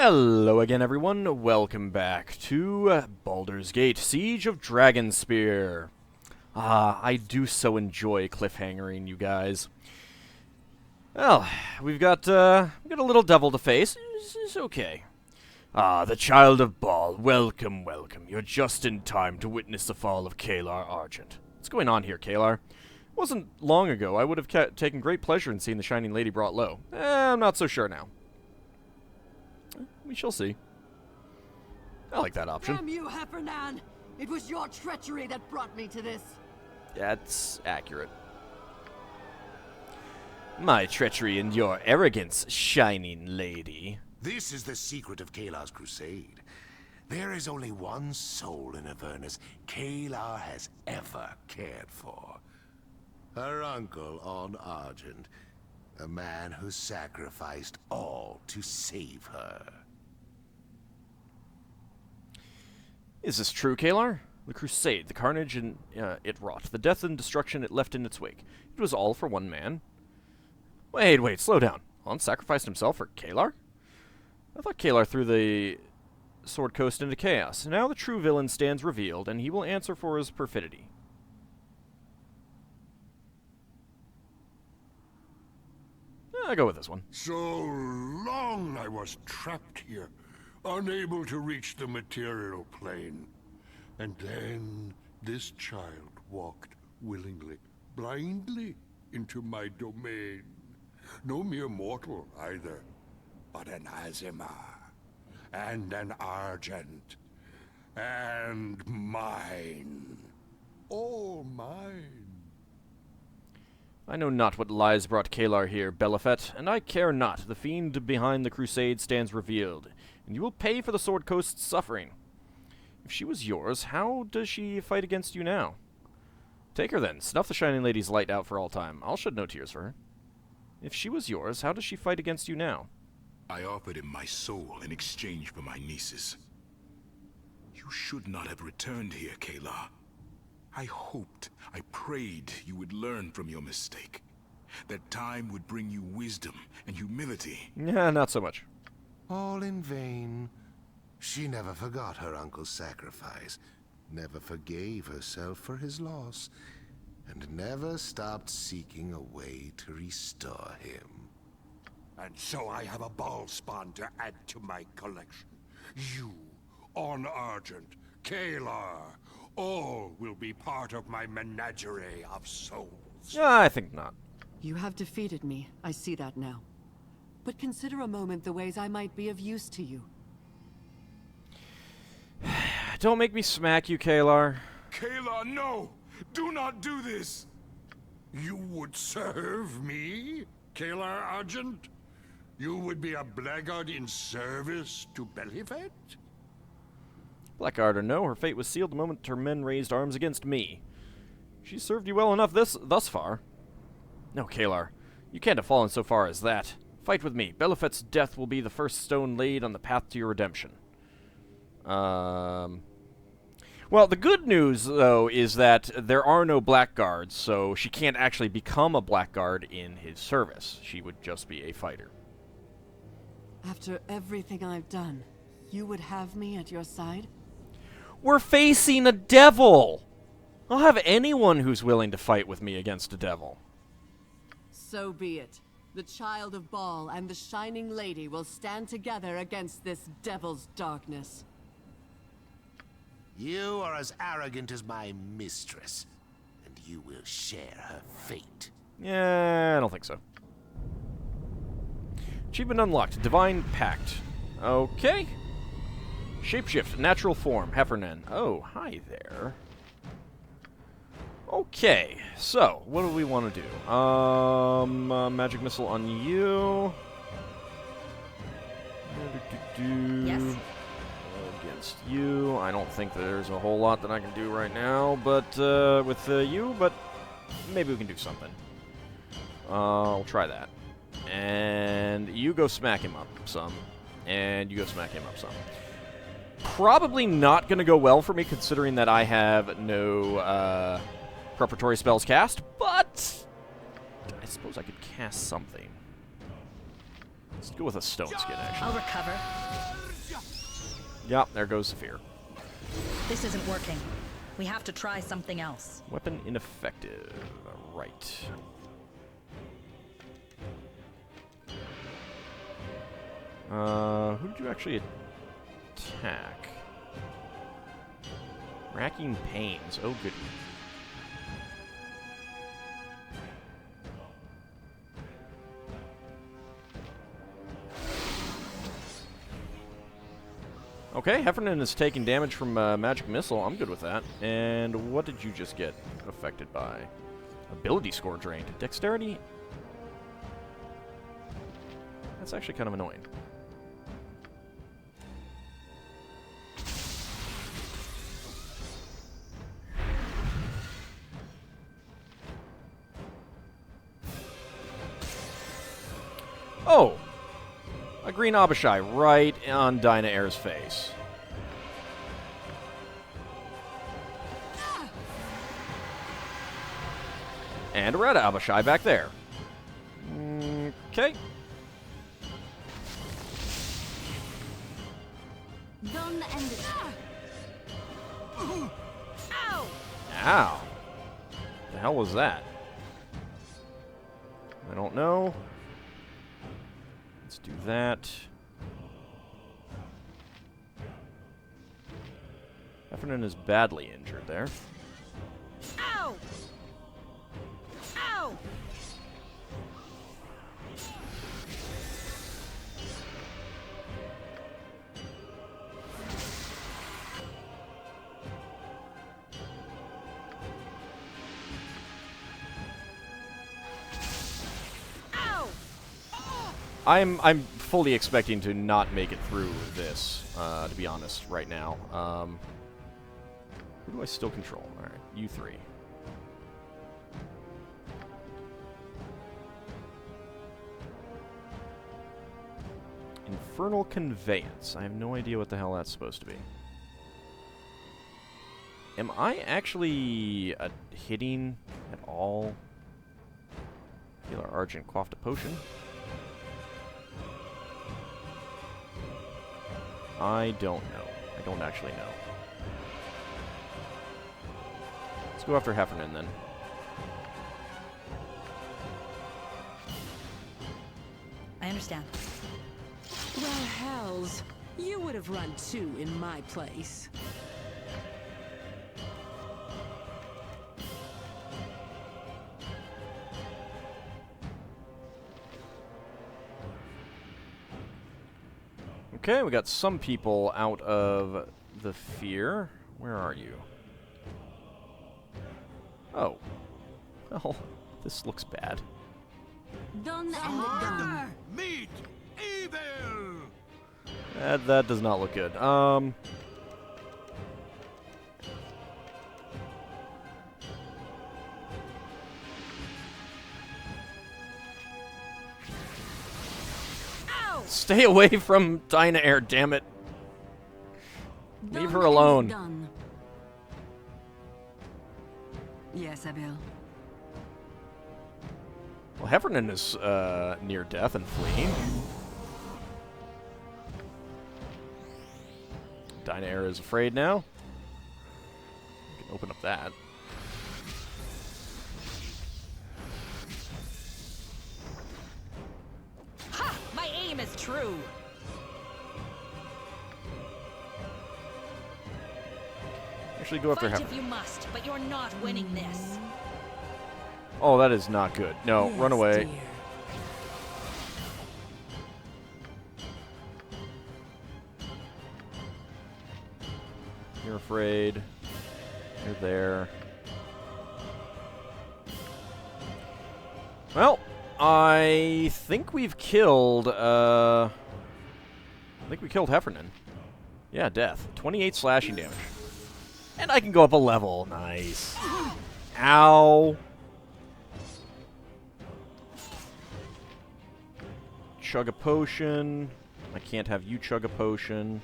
Hello again, everyone. Welcome back to Baldur's Gate, Siege of Dragonspear. I do so enjoy cliffhangering, you guys. Well, we've got a little devil to face. It's okay. The Child of Baal, welcome, welcome. You're just in time to witness the fall of Kalar Argent. What's going on here, Kalar? It wasn't long ago I would have taken great pleasure in seeing the Shining Lady brought low. I'm not so sure now. We shall see. I like that option. Damn you, Heffernan! It was your treachery that brought me to this. That's accurate. My treachery and your arrogance, Shining Lady. This is the secret of Kalar's crusade. There is only one soul in Avernus Kalar has ever cared for. Her uncle on Argent. A man who sacrificed all to save her. Is this true, Kalar? The crusade, the carnage it wrought, the death and destruction it left in its wake. It was all for one man. Wait, slow down. Han sacrificed himself for Kalar? I thought Kalar threw the Sword Coast into chaos. Now the true villain stands revealed, and he will answer for his perfidy. I'll go with this one. So long I was trapped here, unable to reach the material plane. And then this child walked willingly, blindly into my domain. No mere mortal either, but an Azimar, and an Argent, and mine. All mine. I know not what lies brought Kalar here, Belhifet, and I care not. The fiend behind the crusade stands revealed, and you will pay for the Sword Coast's suffering. If she was yours, how does she fight against you now? Take her then. Snuff the Shining Lady's light out for all time. I'll shed no tears for her. If she was yours, how does she fight against you now? I offered him my soul in exchange for my nieces. You should not have returned here, Kalar. I hoped, I prayed you would learn from your mistake. That time would bring you wisdom and humility. Yeah, not so much. All in vain. She never forgot her uncle's sacrifice, never forgave herself for his loss, and never stopped seeking a way to restore him. And so I have a ball spawn to add to my collection. You, on Argent, Kalar, all will be part of my menagerie of souls. I think not. You have defeated me, I see that now. But consider a moment the ways I might be of use to you. Don't make me smack you, Kalar. Kalar, no! Do not do this! You would serve me, Kalar Argent? You would be a blackguard in service to Belhifet? Blackguard or no, her fate was sealed the moment her men raised arms against me. She served you well enough thus far. No, Kalar, you can't have fallen so far as that. Fight with me. Belhifet's death will be the first stone laid on the path to your redemption. Well, the good news, though, is that there are no blackguards, so she can't actually become a blackguard in his service. She would just be a fighter. After everything I've done, you would have me at your side? We're facing a devil! I'll have anyone who's willing to fight with me against a devil. So be it. The Child of Baal and the Shining Lady will stand together against this devil's darkness. You are as arrogant as my mistress, and you will share her fate. Yeah, I don't think so. Achievement unlocked. Divine Pact. Okay. Shapeshift. Natural form. Heffernan. Oh, hi there. Okay. So, what do we want to do? Magic missile on you. Yes. Against you. I don't think there's a whole lot that I can do right now, but with you, but maybe we can do something. We'll try that. And you go smack him up some. And you go smack him up some. Probably not going to go well for me, considering that I have no preparatory spells cast, but I suppose I could cast something. Let's go with a stone skin, actually. I'll recover. Yep, there goes Saphir. This isn't working. We have to try something else. Weapon ineffective. Right. Who did you actually attack? Racking pains. Oh, goody. Okay, Heffernan is taking damage from Magic Missile. I'm good with that. And what did you just get affected by? Ability score drained. Dexterity? That's actually kind of annoying. Oh! A green Abishai right on Dinah Air's face. And a red Abishai back there. Okay. Done and Ow! Ow. The hell was that? I don't know. Let's do that. Heffernan is badly injured there. Ow! Ow! I'm fully expecting to not make it through this, to be honest, right now. Who do I still control? Alright, you three. Infernal Conveyance. I have no idea what the hell that's supposed to be. Am I actually hitting at all? Healer Argent quaffed a potion. I don't know. I don't actually know. Let's go after Heffernan then. I understand. well, hells, you would have run too in my place. Okay, we got some people out of the fear. Where are you? Oh. Well, this looks bad. Done and done. Meet evil! That does not look good. Stay away from Dinah Air, damn it. Leave her Done and alone. done. Yes, I will. Well, Heffernan is near death and fleeing. Dinah Air is afraid now. We can open up that. Ha! My aim is true. Actually, go after Fight Heffernan. if you must, but you're not winning this. Oh, that is not good. No, run Yes, away. dear. You're afraid. You're there. Well, I think we've killed, I think we killed Heffernan. Yeah, death. 28 slashing damage. And I can go up a level. Nice. Ow. Chug a potion. I can't have you chug a potion.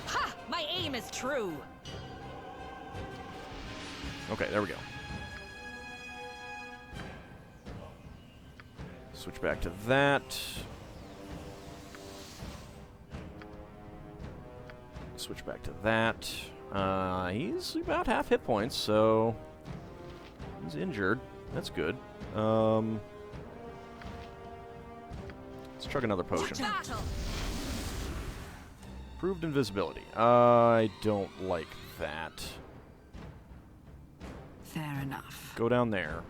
Ha! My aim is true. Okay, there we go. Switch back to that. Switch back to that. He's about half hit points, so he's injured. That's good. Let's chug another potion. Proved invisibility. I don't like that. Fair enough. Go down there.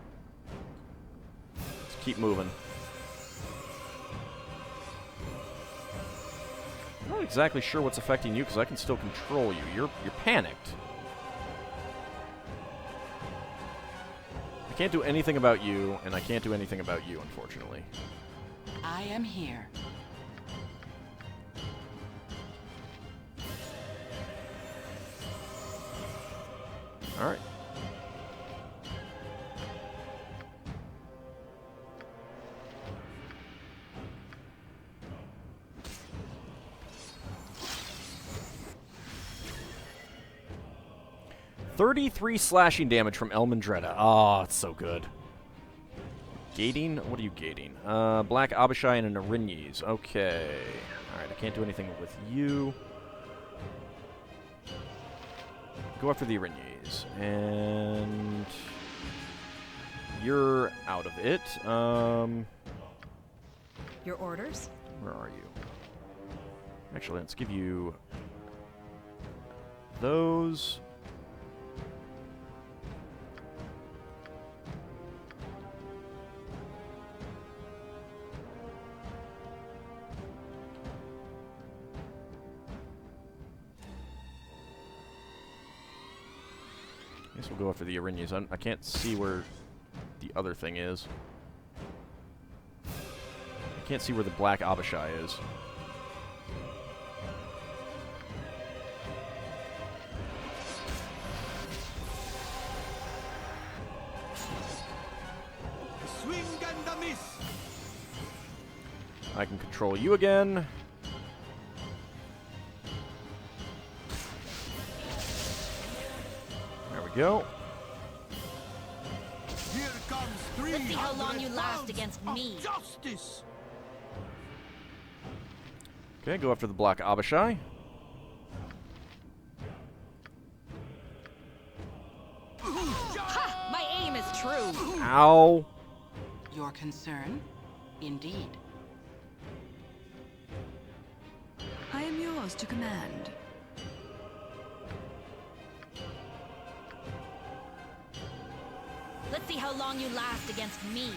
Let's keep moving. I'm not exactly sure what's affecting you because I can still control you. You're panicked. I can't do anything about you, and I can't do anything about you, unfortunately. I am here. All right. $33 slashing damage from Elmindreda. Oh, it's so good. Gating? What are you gating? Black Abishai and an Arinyes. Okay. Alright, I can't do anything with you. Go after the Arinyes. And you're out of it. Your orders? Where are you? Actually, let's give you those. I guess we'll go after the Arinyes. I can't see where the other thing is. I can't see where the Black Abishai is. Swing and a miss. I can control you again. There we go. Here comes 300 Let's see how long you last pounds against of me. Justice. Okay, go after the Black Abishai. Ha! My aim is true. Ow. Your concern? Indeed. I am yours to command. Let's see how long you last against me.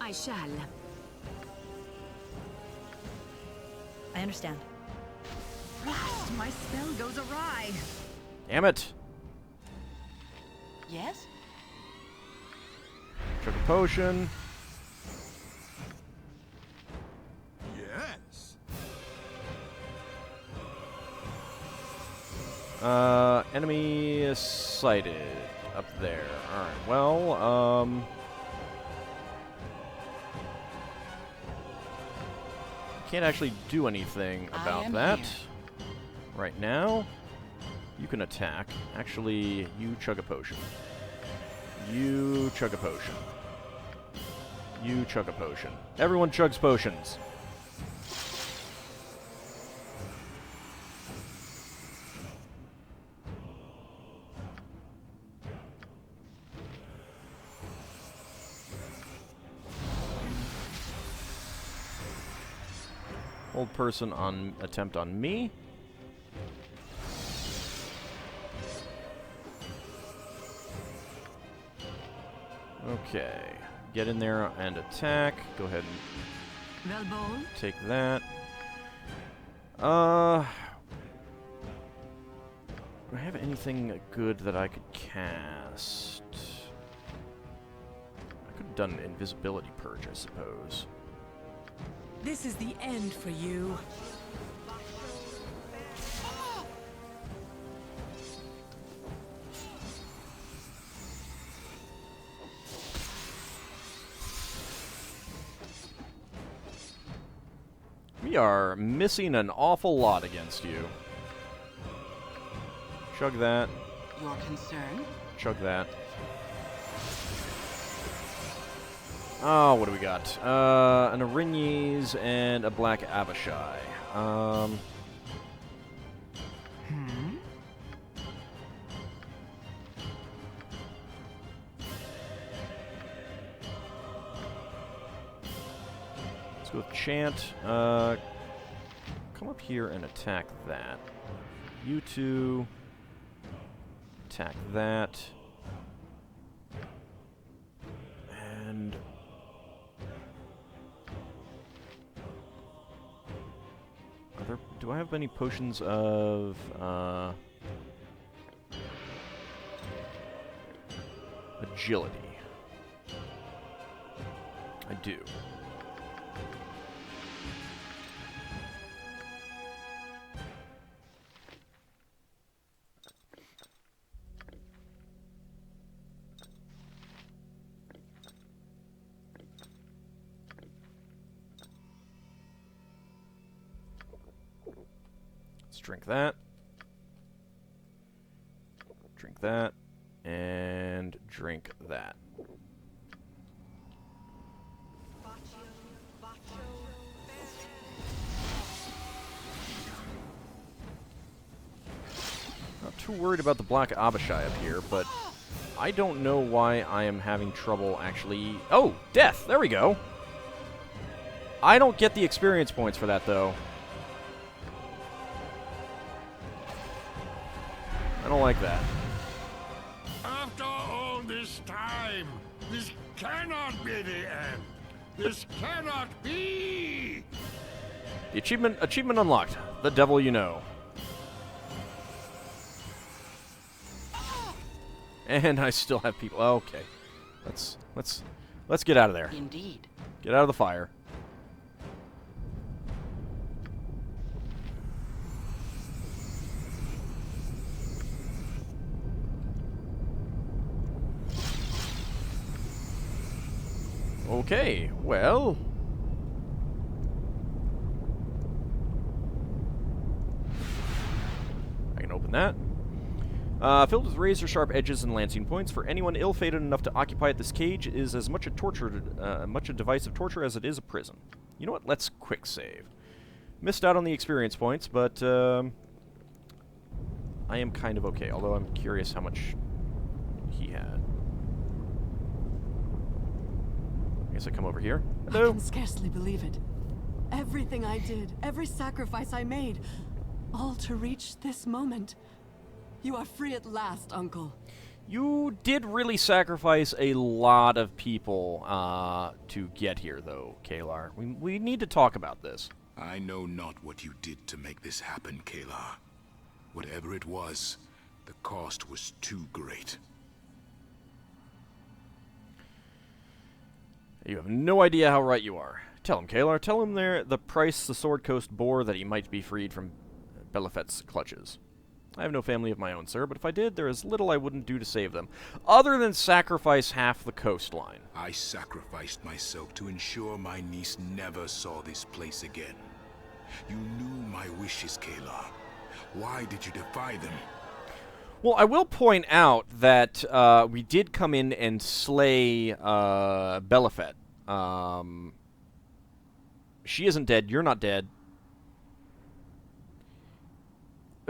I shall. I understand. My spell goes awry. Damn it. Yes? Chug a potion. Yes. Enemy sighted up there. Alright, well, can't actually do anything about that here. right now. You can attack. Actually, you chug a potion. You chug a potion. You chug a potion. Everyone chugs potions. Old person on attempt on me. Okay. Get in there and attack. Go ahead and Well, bold. take that. Do I have anything good that I could cast? I could have done an invisibility purge, I suppose. This is the end for you. We are missing an awful lot against you. Chug that. Your concern? Chug that. Oh, what do we got? An Arinyes and a Black Abishai. Let's go with Chant. Come up here and attack that. You two. Attack that. And... do I have any potions of, agility? I do. Drink that. Drink that. And drink that. Not too worried about the Black Abishai up here, but I don't know why I am having trouble actually... Oh! Death! There we go! I don't get the experience points for that, though. I don't like that. After all this time, this cannot be the end. This cannot be. The achievement unlocked. The devil you know. And I still have people. Okay, let's get out of there. Indeed. Get out of the fire. Okay, well... I can open that. Filled with razor-sharp edges and lancing points, for anyone ill-fated enough to occupy this cage is as much a device of torture as it is a prison. You know what? Let's quick save. Missed out on the experience points, but I am kind of okay, although I'm curious how much he had. I guess I come over here. Hello? I can scarcely believe it. Everything I did, every sacrifice I made, all to reach this moment. You are free at last, Uncle. You did really sacrifice a lot of people to get here, though, Kalar. We need to talk about this. I know not what you did to make this happen, Kalar. Whatever it was, the cost was too great. You have no idea how right you are. Tell him, Kalar. Tell him the price the Sword Coast bore that he might be freed from Belhifet's clutches. I have no family of my own, sir, but if I did, there is little I wouldn't do to save them, other than sacrifice half the coastline. I sacrificed myself to ensure my niece never saw this place again. You knew my wishes, Kalar. Why did you defy them? Well, I will point out that we did come in and slay Belhifet. She isn't dead. You're not dead.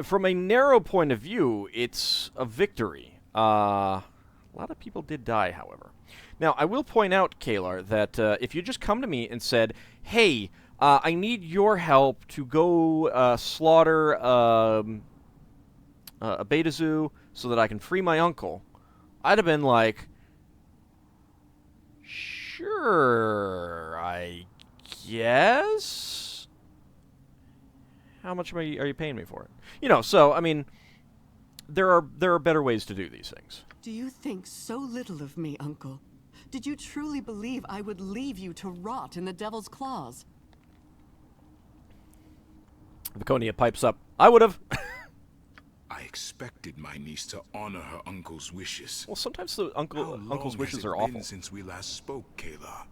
From a narrow point of view, it's a victory. A lot of people did die, however. Now, I will point out, Kalar, that if you just come to me and said, hey, I need your help to go slaughter a beta zoo so that I can free my uncle, I'd have been like, sure, I guess? How much are you paying me for it? You know, so, I mean, there are better ways to do these things. Do you think so little of me, Uncle? Did you truly believe I would leave you to rot in the devil's claws? Viconia pipes up. I would have. I expected my niece to honor her uncle's wishes. Well, sometimes the uncle's wishes are awful. awful. Since we last spoke, Kalar?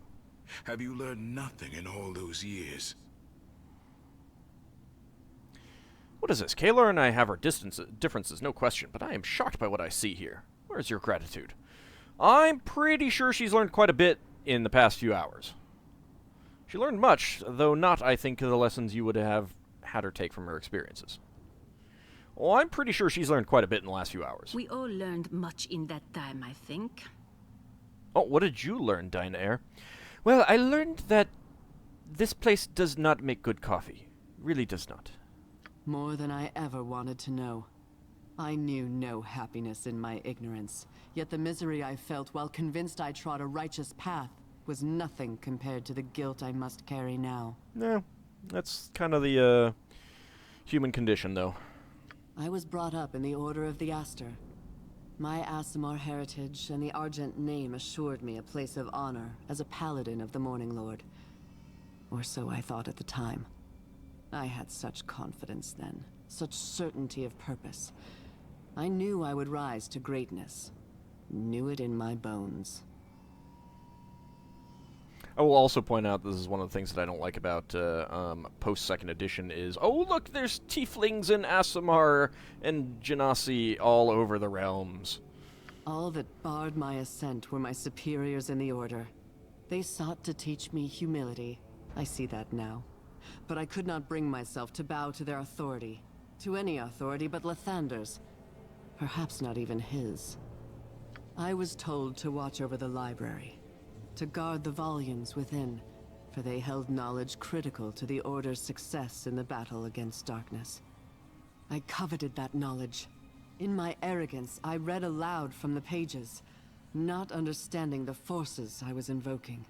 Have you learned nothing in all those years? What is this? Kayla and I have our differences, no question, but I am shocked by what I see here. Where's your gratitude? I'm pretty sure she's learned quite a bit in the past few hours. She learned much, though not, I think, the lessons you would have had her take from her experiences. Oh, I'm pretty sure she's learned quite a bit in the last few hours. We all learned much in that time, I think. Oh, what did you learn, Dynair? Well, I learned that this place does not make good coffee. Really does not. More than I ever wanted to know. I knew no happiness in my ignorance, yet the misery I felt while convinced I trod a righteous path was nothing compared to the guilt I must carry now. No, that's kind of the, human condition, though. I was brought up in the Order of the Aster. My Aasimar heritage and the Argent name assured me a place of honor as a paladin of the Morning Lord. Or so I thought at the time. I had such confidence then, such certainty of purpose. I knew I would rise to greatness. Knew it in my bones. I will also point out this is one of the things that I don't like about post-second edition is, oh look, there's tieflings and Aasimar and Genasi all over the realms. All that barred my ascent were my superiors in the Order. They sought to teach me humility. I see that now. But I could not bring myself to bow to their authority. To any authority but Lathander's. Perhaps not even his. I was told to watch over the library. To guard the volumes within, for they held knowledge critical to the Order's success in the battle against darkness. I coveted that knowledge. In my arrogance, I read aloud from the pages, not understanding the forces I was invoking.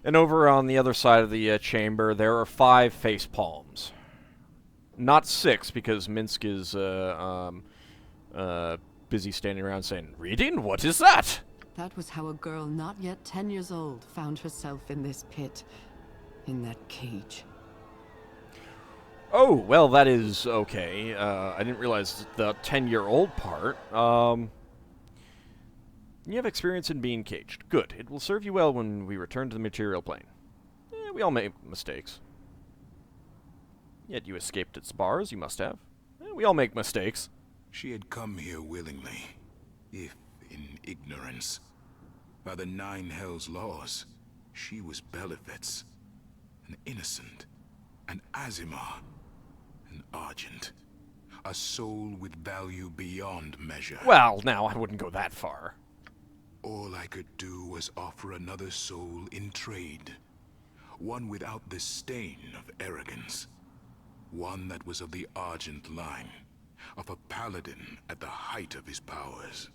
And over on the other side of the chamber, there are 5 face palms. Not 6, because Minsk is busy standing around saying, "Reading? What is that?" That was how a girl not yet 10 years old found herself in this pit, in that cage. Oh, well, that is okay. I didn't realize the 10-year-old part. You have experience in being caged. Good. It will serve you well when we return to the material plane. We all make mistakes. Yet you escaped its bars, you must have. We all make mistakes. She had come here willingly, if in ignorance. By the Nine Hells laws, she was Belhifet's, an innocent, an Aasimar, an Argent, a soul with value beyond measure. Well, now, I wouldn't go that far. All I could do was offer another soul in trade. One without the stain of arrogance. One that was of the Argent line, of a paladin at the height of his powers.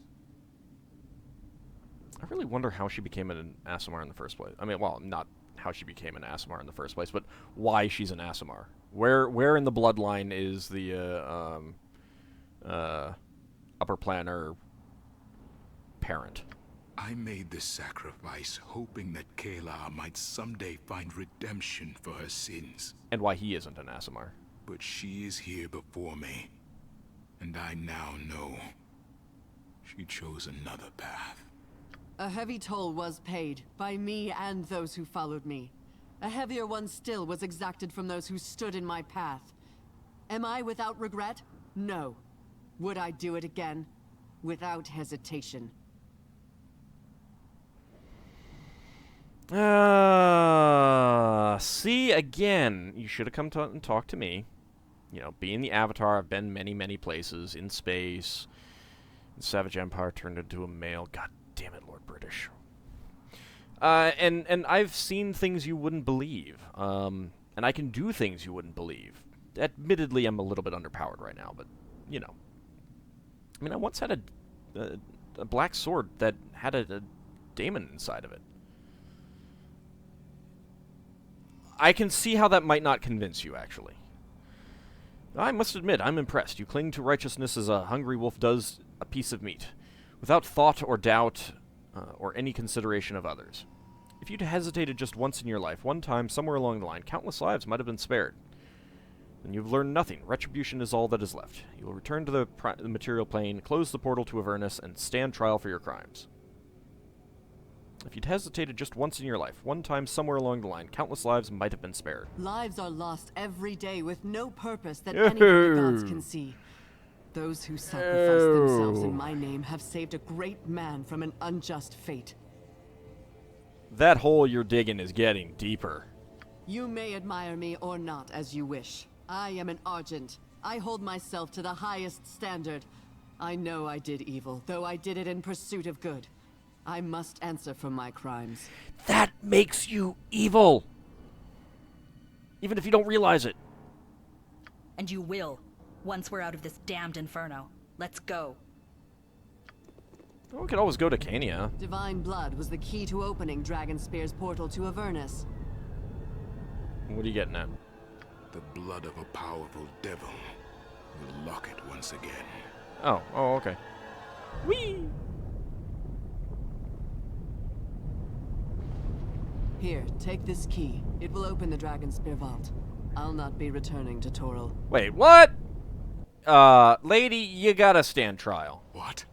I really wonder how she became an Aasimar in the first place. I mean, well, not how she became an Aasimar in the first place, but why she's an Aasimar. Where in the bloodline is the upper planar parent? I made this sacrifice hoping that Kayla might someday find redemption for her sins. And why he isn't an Aasimar. But she is here before me, and I now know she chose another path. A heavy toll was paid, by me and those who followed me. A heavier one still was exacted from those who stood in my path. Am I without regret? No. Would I do it again? Without hesitation. See, again, you should have come and talked to me. You know, being the Avatar, I've been many, many places. In space. The Savage Empire turned into a male. God damn it, Lord British. And I've seen things you wouldn't believe. And I can do things you wouldn't believe. Admittedly, I'm a little bit underpowered right now, but, you know. I mean, I once had a black sword that had a daemon inside of it. I can see how that might not convince you, actually. I must admit, I'm impressed. You cling to righteousness as a hungry wolf does a piece of meat, without thought or doubt or any consideration of others. If you'd hesitated just once in your life, one time, somewhere along the line, countless lives might have been spared. Then you've learned nothing. Retribution is all that is left. You will return to the material plane, close the portal to Avernus, and stand trial for your crimes. If you'd hesitated just once in your life, one time somewhere along the line, countless lives might have been spared. Lives are lost every day with no purpose that any of the gods can see. Those who sacrifice themselves in my name have saved a great man from an unjust fate. That hole you're digging is getting deeper. You may admire me or not as you wish. I am an Argent. I hold myself to the highest standard. I know I did evil, though I did it in pursuit of good. I must answer for my crimes. That makes you evil! Even if you don't realize it. And you will, once we're out of this damned inferno. Let's go. Well, we could always go to Cania. Divine blood was the key to opening Dragonspear's portal to Avernus. What are you getting at? The blood of a powerful devil will lock it once again. Oh, okay. Whee! Here, take this key. It will open the Dragonspear vault. I'll not be returning to Toril. Wait, what? Lady, you gotta stand trial. What?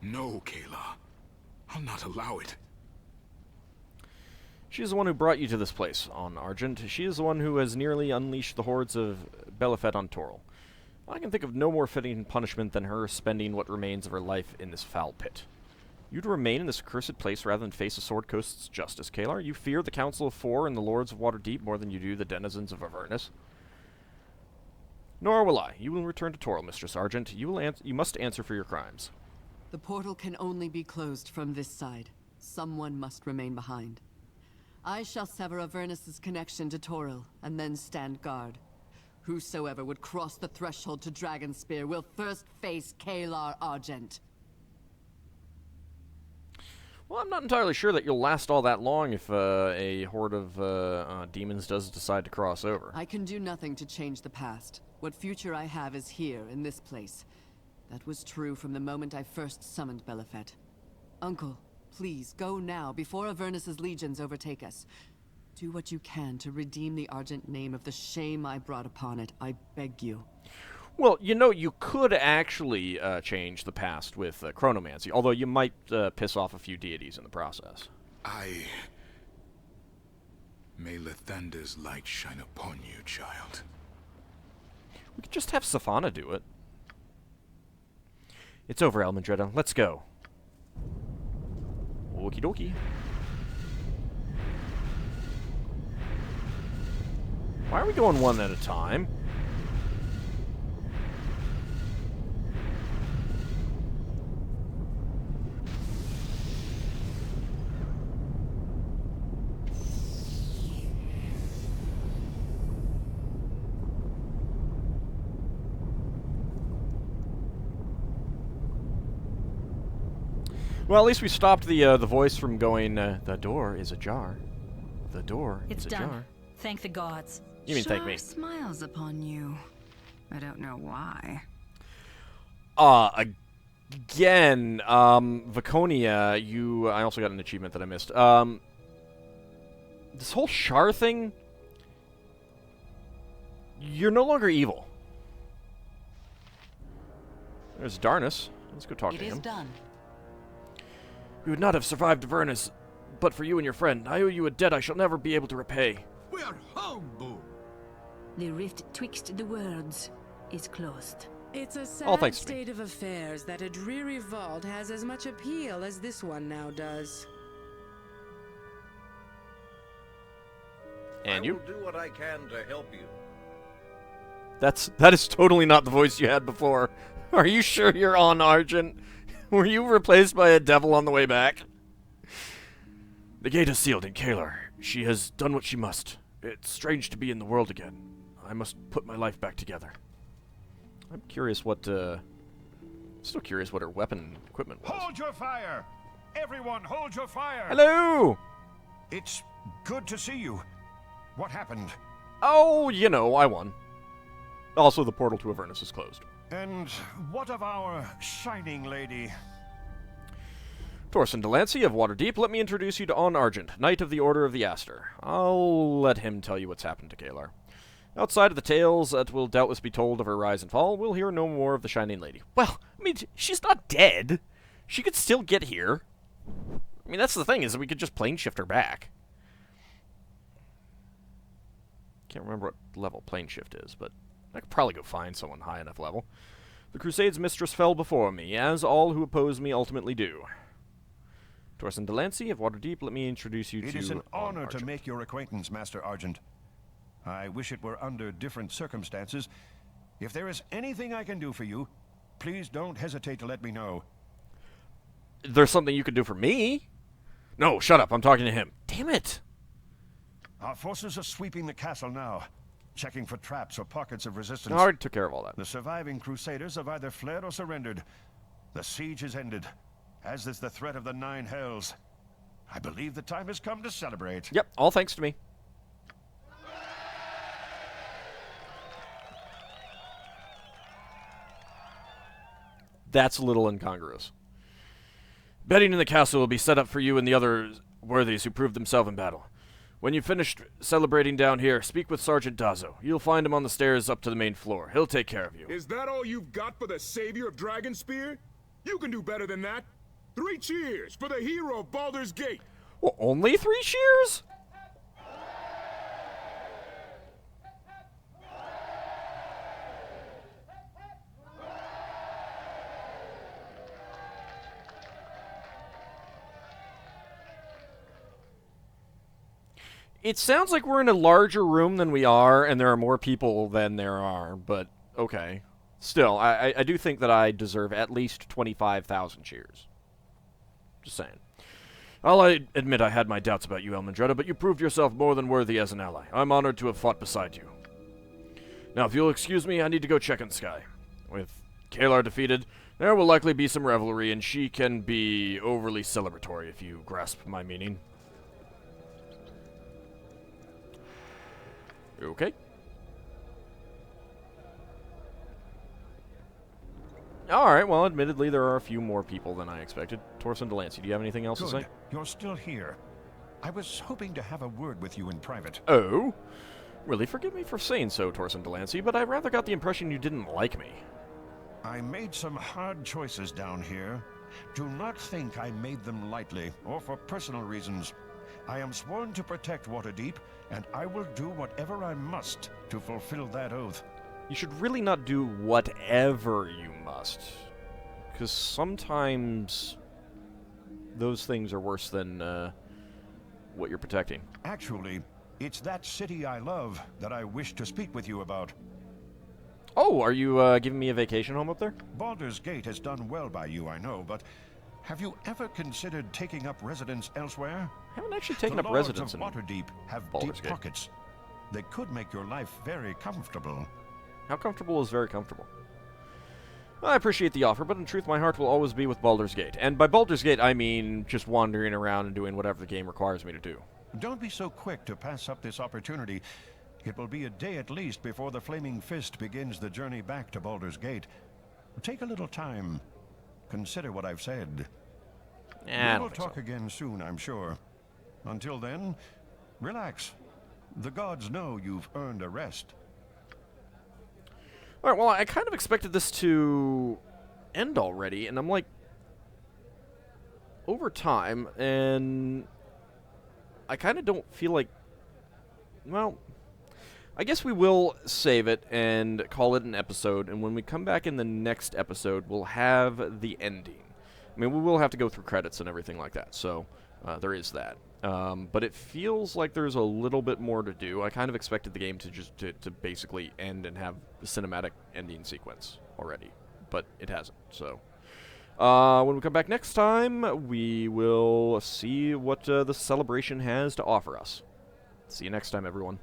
No, Kayla. I'll not allow it. She is the one who brought you to this place on Argent. She is the one who has nearly unleashed the hordes of Belhifet on Toril. I can think of no more fitting punishment than her spending what remains of her life in this foul pit. You'd remain in this accursed place rather than face the Sword Coast's justice, Kalar. You fear the Council of Four and the Lords of Waterdeep more than you do the denizens of Avernus. Nor will I. You will return to Toril, Mistress Argent. You must answer for your crimes. The portal can only be closed from this side. Someone must remain behind. I shall sever Avernus's connection to Toril, and then stand guard. Whosoever would cross the threshold to Dragonspear will first face Kalar Argent. Well, I'm not entirely sure that you'll last all that long if a horde of demons does decide to cross over. I can do nothing to change the past. What future I have is here, in this place. That was true from the moment I first summoned Belhifet. Uncle, please, go now, before Avernus's legions overtake us. Do what you can to redeem the Argent name of the shame I brought upon it, I beg you. Well, you know, you could actually change the past with chronomancy, although you might piss off a few deities in the process. May Lathander's light shine upon you, child. We could just have Safana do it. It's over, Elmindreda. Let's go. Okie dokie. Why are we going one at a time? Well, at least we stopped the voice from going, the door is ajar. The door It's is done. ajar. Thank the gods. You mean thank me? Smiles upon you. I don't know why. Again, Vaconia, I also got an achievement that I missed. This whole Shar thing, you're no longer evil. There's Darnus. Let's go talk to him. It is done. We would not have survived Avernus, but for you and your friend. I owe you a debt I shall never be able to repay. We are home, Boo. The rift twixt the worlds is closed. It's a All sad thanks to me. state of affairs that a dreary vault has as much appeal as this one now does. And you? I will do what I can to help you. That is totally not the voice you had before. Are you sure you're on Argent? Were you replaced by a devil on the way back? The gate is sealed in Kalar. She has done what she must. It's strange to be in the world again. I must put my life back together. I'm curious what, still curious what her weapon equipment was. Hold your fire! Everyone, hold your fire! Hello! It's good to see you. What happened? Oh, you know, I won. Also, the portal to Avernus is closed. And what of our shining lady? Torsten Delancey of Waterdeep, let me introduce you to On Argent, Knight of the Order of the Aster. I'll let him tell you what's happened to Kalar. Outside of the tales that will doubtless be told of her rise and fall, we'll hear no more of the Shining Lady. Well, I mean, she's not dead. She could still get here. I mean, that's the thing, is we could just plane shift her back. Can't remember what level plane shift is, but I could probably go find someone high enough level. The Crusade's mistress fell before me, as all who oppose me ultimately do. Torsen Delancey of Waterdeep, let me introduce you to... It is an honor Argent. to make your acquaintance, Master Argent. I wish it were under different circumstances. If there is anything I can do for you, please don't hesitate to let me know. There's something you could do for me? No, shut up, I'm talking to him. Damn it! Our forces are sweeping the castle now, checking for traps or pockets of resistance. I already took care of all that. The surviving Crusaders have either fled or surrendered. The siege is ended, as is the threat of the Nine Hells. I believe the time has come to celebrate. Yep, all thanks to me. That's a little incongruous. Betting in the castle will be set up for you and the other worthies who proved themselves in battle. When you've finished celebrating down here, speak with Sergeant Dazzo. You'll find him on the stairs up to the main floor. He'll take care of you. Is that all you've got for the savior of Dragonspear? You can do better than that. 3 cheers for the hero of Baldur's Gate. Well, only 3 cheers? It sounds like we're in a larger room than we are, and there are more people than there are, but okay. Still, I do think that I deserve at least 25,000 cheers. Just saying. I'll admit I had my doubts about you, Elmindreda, but you proved yourself more than worthy as an ally. I'm honored to have fought beside you. Now, if you'll excuse me, I need to go check in the sky. With Kalar defeated, there will likely be some revelry, and she can be overly celebratory, if you grasp my meaning. Okay. Alright, well, admittedly, there are a few more people than I expected. Torsen Delancey, do you have anything else to say? You're still here. I was hoping to have a word with you in private. Oh? Really, forgive me for saying so, Torsen Delancey, but I rather got the impression you didn't like me. I made some hard choices down here. Do not think I made them lightly, or for personal reasons. I am sworn to protect Waterdeep, and I will do whatever I must to fulfill that oath. You should really not do whatever you must. Because sometimes those things are worse than what you're protecting. Actually, it's that city I love that I wish to speak with you about. Oh, are you giving me a vacation home up there? Baldur's Gate has done well by you, I know, but have you ever considered taking up residence elsewhere? I haven't actually taken up residence in Waterdeep have Baldur's deep Gate. pockets. They could make your life very comfortable. How comfortable is very comfortable? I appreciate the offer, but in truth, my heart will always be with Baldur's Gate. And by Baldur's Gate, I mean just wandering around and doing whatever the game requires me to do. Don't be so quick to pass up this opportunity. It will be a day at least before the Flaming Fist begins the journey back to Baldur's Gate. Take a little time. Consider what I've said. We will talk again soon, I'm sure. Until then, relax. The gods know you've earned a rest. Alright, well, I kind of expected this to end already, and I'm like, over time, and I kind of don't feel like, well, I guess we will save it and call it an episode, and when we come back in the next episode, we'll have the ending. I mean, we will have to go through credits and everything like that, so there is that. But it feels like there's a little bit more to do. I kind of expected the game to just to basically end and have a cinematic ending sequence already, but it hasn't. So when we come back next time, we will see what the celebration has to offer us. See you next time, everyone.